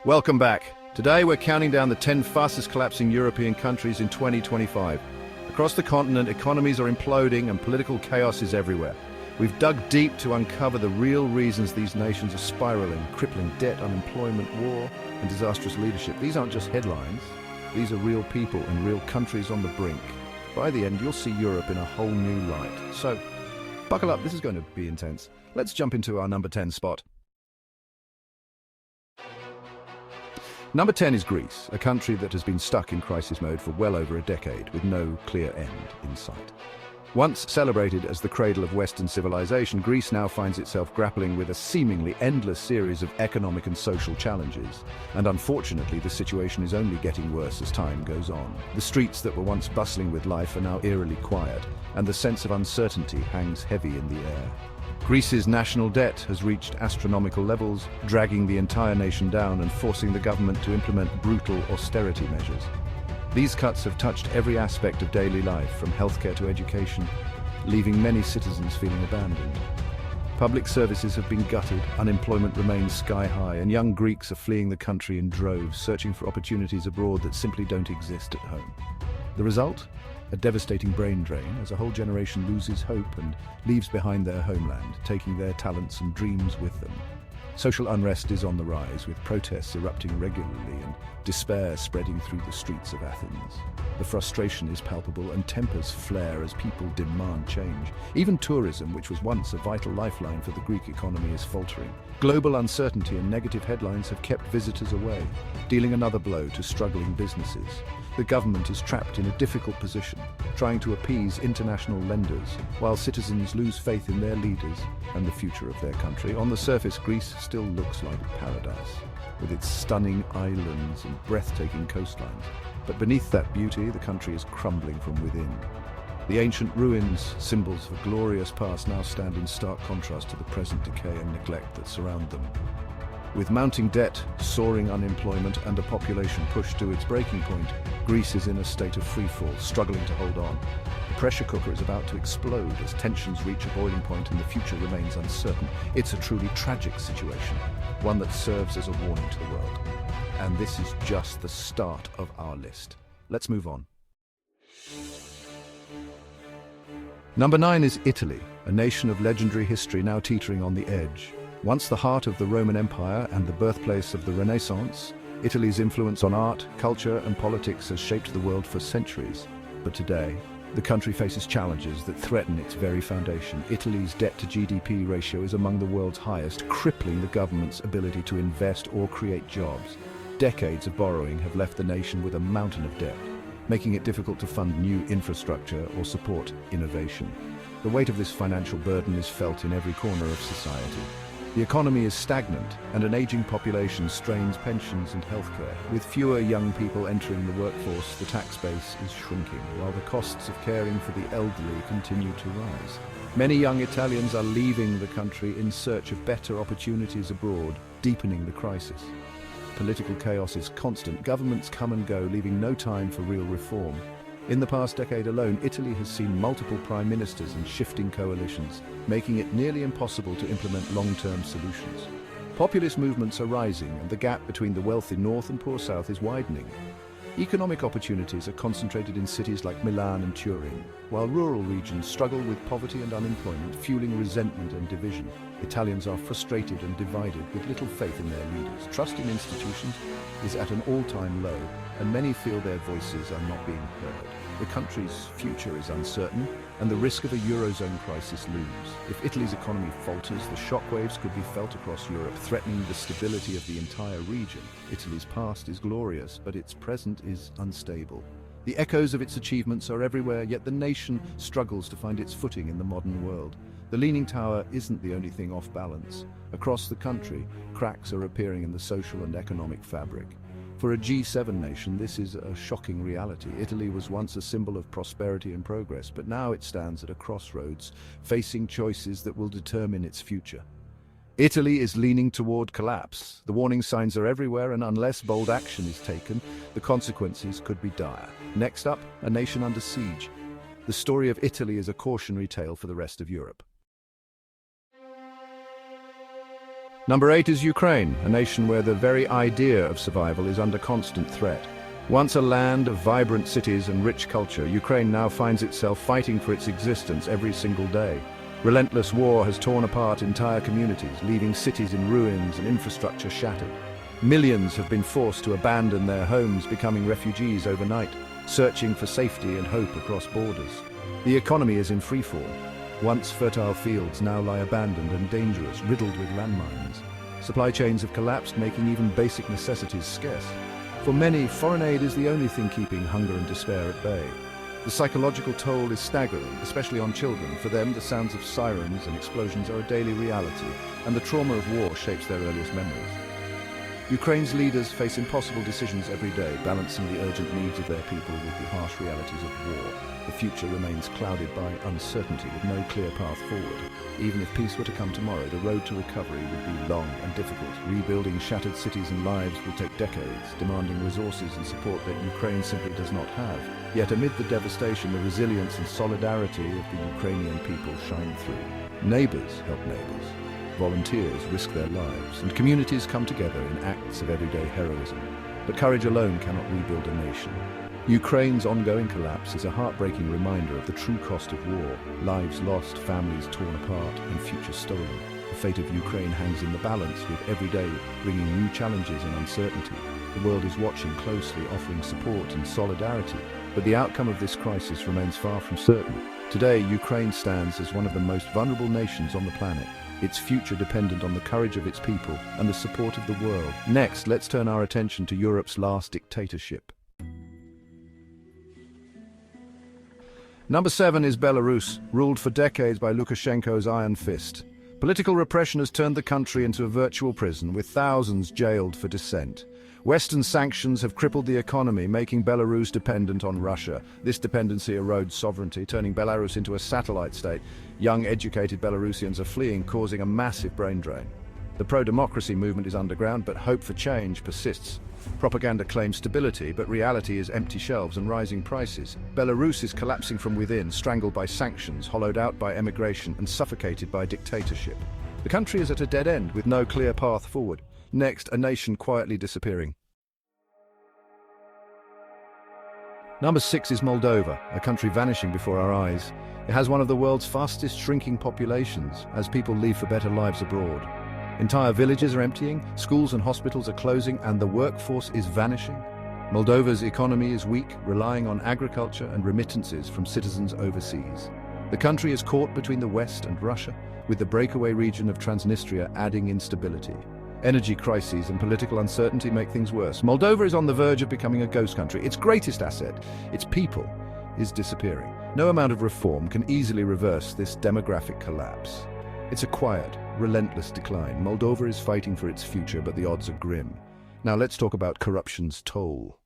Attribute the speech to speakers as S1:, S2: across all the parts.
S1: Welcome back. Today we're counting down the 10 fastest collapsing European countries in 2025. Across the continent, economies are imploding and political chaos is everywhere. We've dug deep to uncover the real reasons these nations are spiraling: crippling debt, unemployment, war, and disastrous leadership. These aren't just headlines. These are real people and real countries on the brink. By the end, you'll see Europe in a whole new light. So, buckle up, this is going to be intense. Let's jump into our number 10 spot. Number 10 is Greece, a country that has been stuck in crisis mode for well over a decade, with no clear end in sight. Once celebrated as the cradle of Western civilization, Greece now finds itself grappling with a seemingly endless series of economic and social challenges. And unfortunately, the situation is only getting worse as time goes on. The streets that were once bustling with life are now eerily quiet, and the sense of uncertainty hangs heavy in the air. Greece's national debt has reached astronomical levels, dragging the entire nation down and forcing the government to implement brutal austerity measures. These cuts have touched every aspect of daily life, from healthcare to education, leaving many citizens feeling abandoned. Public services have been gutted, unemployment remains sky high, and young Greeks are fleeing the country in droves, searching for opportunities abroad that simply don't exist at home. The result? A devastating brain drain as a whole generation loses hope and leaves behind their homeland, taking their talents and dreams with them. Social unrest is on the rise, with protests erupting regularly and despair spreading through the streets of Athens. The frustration is palpable and tempers flare as people demand change. Even tourism, which was once a vital lifeline for the Greek economy, is faltering. Global uncertainty and negative headlines have kept visitors away, dealing another blow to struggling businesses. The government is trapped in a difficult position, trying to appease international lenders, while citizens lose faith in their leaders and the future of their country. On the surface, Greece still looks like paradise, with its stunning islands and breathtaking coastlines. But beneath that beauty, the country is crumbling from within. The ancient ruins, symbols of a glorious past, now stand in stark contrast to the present decay and neglect that surround them. With mounting debt, soaring unemployment, and a population pushed to its breaking point, Greece is in a state of freefall, struggling to hold on. The pressure cooker is about to explode as tensions reach a boiling point and the future remains uncertain. It's a truly tragic situation, one that serves as a warning to the world. And this is just the start of our list. Let's move on. Number 9 is Italy, a nation of legendary history now teetering on the edge. Once the heart of the Roman Empire and the birthplace of the Renaissance, Italy's influence on art, culture, and politics has shaped the world for centuries. But today, the country faces challenges that threaten its very foundation. Italy's debt-to-GDP ratio is among the world's highest, crippling the government's ability to invest or create jobs. Decades of borrowing have left the nation with a mountain of debt, making it difficult to fund new infrastructure or support innovation. The weight of this financial burden is felt in every corner of society. The economy is stagnant, and an aging population strains pensions and healthcare. With fewer young people entering the workforce, the tax base is shrinking, while the costs of caring for the elderly continue to rise. Many young Italians are leaving the country in search of better opportunities abroad, deepening the crisis. Political chaos is constant. Governments come and go, leaving no time for real reform. In the past decade alone, Italy has seen multiple prime ministers and shifting coalitions, making it nearly impossible to implement long-term solutions. Populist movements are rising, and the gap between the wealthy north and poor south is widening. Economic opportunities are concentrated in cities like Milan and Turin, while rural regions struggle with poverty and unemployment, fueling resentment and division. Italians are frustrated and divided, with little faith in their leaders. Trust in institutions is at an all-time low, and many feel their voices are not being heard. The country's future is uncertain, and the risk of a Eurozone crisis looms. If Italy's economy falters, the shockwaves could be felt across Europe, threatening the stability of the entire region. Italy's past is glorious, but its present is unstable. The echoes of its achievements are everywhere, yet the nation struggles to find its footing in the modern world. The Leaning Tower isn't the only thing off balance. Across the country, cracks are appearing in the social and economic fabric. For a G7 nation, this is a shocking reality. Italy was once a symbol of prosperity and progress, but now it stands at a crossroads, facing choices that will determine its future. Italy is leaning toward collapse. The warning signs are everywhere, and unless bold action is taken, the consequences could be dire. Next up, a nation under siege. The story of Italy is a cautionary tale for the rest of Europe. Number 8 is Ukraine, a nation where the very idea of survival is under constant threat. Once a land of vibrant cities and rich culture, Ukraine now finds itself fighting for its existence every single day. Relentless war has torn apart entire communities, leaving cities in ruins and infrastructure shattered. Millions have been forced to abandon their homes, becoming refugees overnight, searching for safety and hope across borders. The economy is in freefall. Once fertile fields now lie abandoned and dangerous, riddled with landmines. Supply chains have collapsed, making even basic necessities scarce. For many, foreign aid is the only thing keeping hunger and despair at bay. The psychological toll is staggering, especially on children. For them, the sounds of sirens and explosions are a daily reality, and the trauma of war shapes their earliest memories. Ukraine's leaders face impossible decisions every day, balancing the urgent needs of their people with the harsh realities of war. The future remains clouded by uncertainty with no clear path forward. Even if peace were to come tomorrow, the road to recovery would be long and difficult. Rebuilding shattered cities and lives will take decades, demanding resources and support that Ukraine simply does not have. Yet amid the devastation, the resilience and solidarity of the Ukrainian people shine through. Neighbors help neighbors. Volunteers risk their lives, and communities come together in acts of everyday heroism. But courage alone cannot rebuild a nation. Ukraine's ongoing collapse is a heartbreaking reminder of the true cost of war. Lives lost, families torn apart, and futures stolen. The fate of Ukraine hangs in the balance, with every day bringing new challenges and uncertainty. The world is watching closely, offering support and solidarity. But the outcome of this crisis remains far from certain. Today, Ukraine stands as one of the most vulnerable nations on the planet. Its future dependent on the courage of its people and the support of the world. Next, let's turn our attention to Europe's last dictatorship. Number 7 is Belarus, ruled for decades by Lukashenko's iron fist. Political repression has turned the country into a virtual prison, with thousands jailed for dissent. Western sanctions have crippled the economy, making Belarus dependent on Russia. This dependency erodes sovereignty, turning Belarus into a satellite state. Young, educated Belarusians are fleeing, causing a massive brain drain. The pro-democracy movement is underground, but hope for change persists. Propaganda claims stability, but reality is empty shelves and rising prices. Belarus is collapsing from within, strangled by sanctions, hollowed out by emigration, and suffocated by dictatorship. The country is at a dead end, with no clear path forward. Next, a nation quietly disappearing. Number 6 is Moldova, a country vanishing before our eyes. It has one of the world's fastest shrinking populations, as people leave for better lives abroad. Entire villages are emptying, schools and hospitals are closing, and the workforce is vanishing. Moldova's economy is weak, relying on agriculture and remittances from citizens overseas. The country is caught between the West and Russia, with the breakaway region of Transnistria adding instability. Energy crises and political uncertainty make things worse. Moldova is on the verge of becoming a ghost country. Its greatest asset, its people, is disappearing. No amount of reform can easily reverse this demographic collapse. It's a quiet, relentless decline. Moldova is fighting for its future, but the odds are grim. Now let's talk about corruption's toll.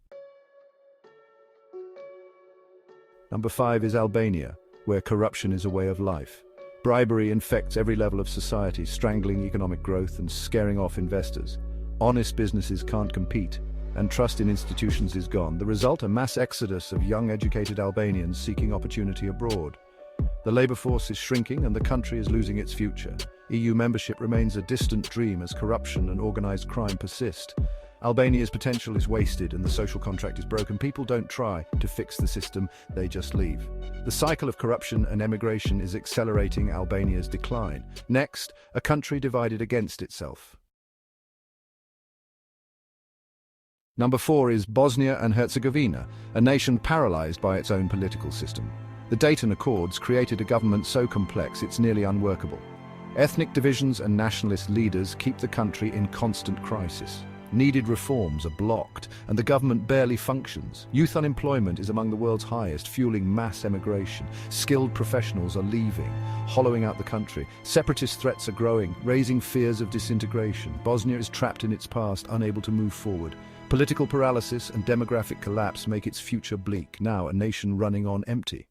S1: Number 5 is Albania, where corruption is a way of life. Bribery infects every level of society, strangling economic growth and scaring off investors. Honest businesses can't compete, and trust in institutions is gone. The result, a mass exodus of young, educated Albanians seeking opportunity abroad. The labor force is shrinking and the country is losing its future. EU membership remains a distant dream as corruption and organized crime persist. Albania's potential is wasted and the social contract is broken. People don't try to fix the system, they just leave. The cycle of corruption and emigration is accelerating Albania's decline. Next, a country divided against itself. Number 4 is Bosnia and Herzegovina, a nation paralyzed by its own political system. The Dayton Accords created a government so complex it's nearly unworkable. Ethnic divisions and nationalist leaders keep the country in constant crisis. Needed reforms are blocked, and the government barely functions. Youth unemployment is among the world's highest, fueling mass emigration. Skilled professionals are leaving, hollowing out the country. Separatist threats are growing, raising fears of disintegration. Bosnia is trapped in its past, unable to move forward. Political paralysis and demographic collapse make its future bleak. Now, a nation running on empty.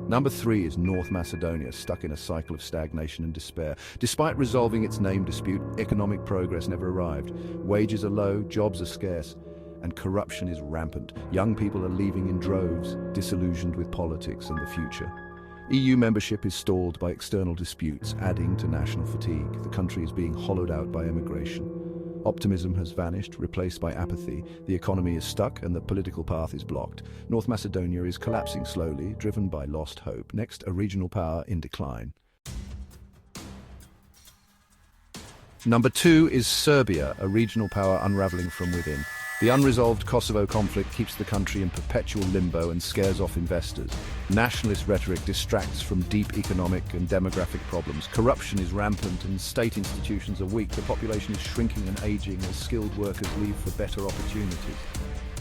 S1: Number 3 is North Macedonia, stuck in a cycle of stagnation and despair. Despite resolving its name dispute, economic progress never arrived. Wages are low, jobs are scarce, and corruption is rampant. Young people are leaving in droves, disillusioned with politics and the future. EU membership is stalled by external disputes, adding to national fatigue. The country is being hollowed out by immigration. Optimism has vanished, replaced by apathy. The economy is stuck and the political path is blocked. North Macedonia is collapsing slowly, driven by lost hope. Next, a regional power in decline. Number 2 is Serbia, a regional power unraveling from within. The unresolved Kosovo conflict keeps the country in perpetual limbo and scares off investors. Nationalist rhetoric distracts from deep economic and demographic problems. Corruption is rampant and state institutions are weak. The population is shrinking and aging as skilled workers leave for better opportunities.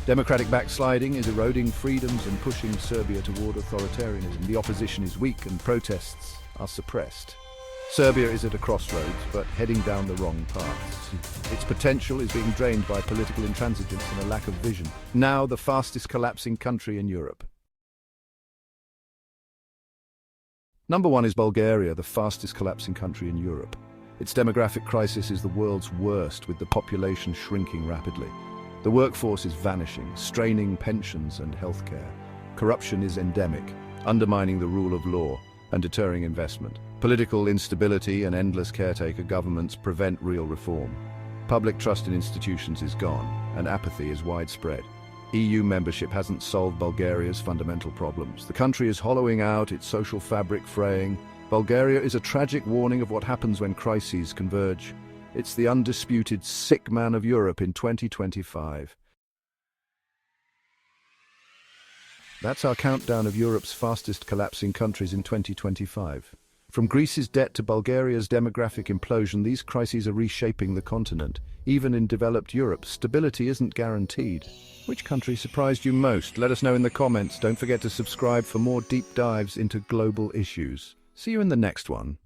S1: Democratic backsliding is eroding freedoms and pushing Serbia toward authoritarianism. The opposition is weak and protests are suppressed. Serbia is at a crossroads, but heading down the wrong paths. Its potential is being drained by political intransigence and a lack of vision. Now the fastest collapsing country in Europe. Number 1 is Bulgaria, the fastest collapsing country in Europe. Its demographic crisis is the world's worst, with the population shrinking rapidly. The workforce is vanishing, straining pensions and healthcare. Corruption is endemic, undermining the rule of law and deterring investment. Political instability and endless caretaker governments prevent real reform. Public trust in institutions is gone, and apathy is widespread. EU membership hasn't solved Bulgaria's fundamental problems. The country is hollowing out, its social fabric fraying. Bulgaria is a tragic warning of what happens when crises converge. It's the undisputed sick man of Europe in 2025. That's our countdown of Europe's fastest collapsing countries in 2025. From Greece's debt to Bulgaria's demographic implosion, these crises are reshaping the continent. Even in developed Europe, stability isn't guaranteed. Which country surprised you most? Let us know in the comments. Don't forget to subscribe for more deep dives into global issues. See you in the next one.